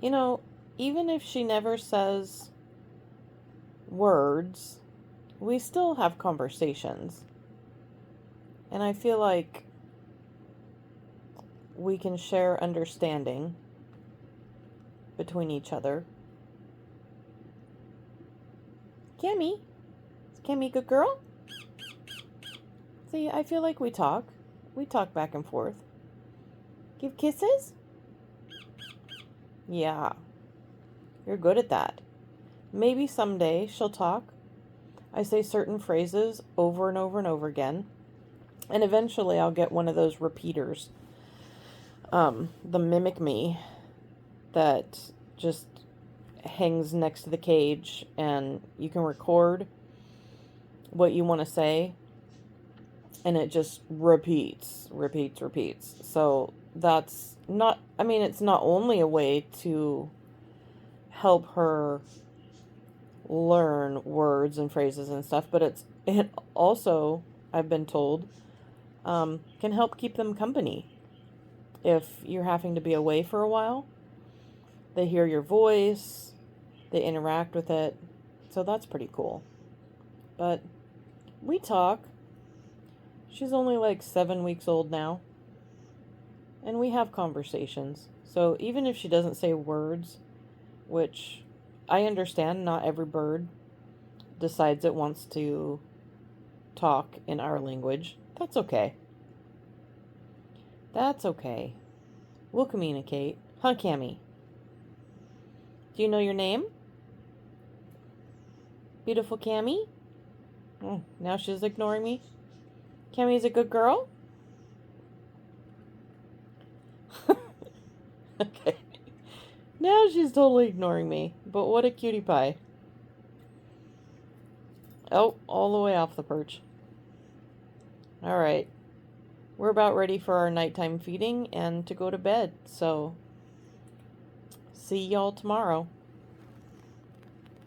You know, even if she never says words, we still have conversations. And I feel like we can share understanding between each other. Cammy, is Cammy a good girl? See, I feel like we talk. We talk back and forth. Give kisses? Yeah, you're good at that. Maybe someday she'll talk. I say certain phrases over and over and over again. And eventually I'll get one of those repeaters. The mimic me that just hangs next to the cage and you can record what you want to say and it just repeats. So that's not, I mean, it's not only a way to help her learn words and phrases and stuff, but it also, I've been told, can help keep them company. If you're having to be away for a while, they hear your voice, they interact with it, so that's pretty cool. But we talk. She's only like 7 weeks old now, and we have conversations. So even if she doesn't say words, which I understand not every bird decides it wants to talk in our language, that's okay. That's okay. We'll communicate. Huh, Cammy? Do you know your name? Beautiful Cammy? Oh, now she's ignoring me. Cammy's a good girl? Okay. Now she's totally ignoring me. But what a cutie pie. Oh, all the way off the perch. Alright. We're about ready for our nighttime feeding and to go to bed. So, see y'all tomorrow.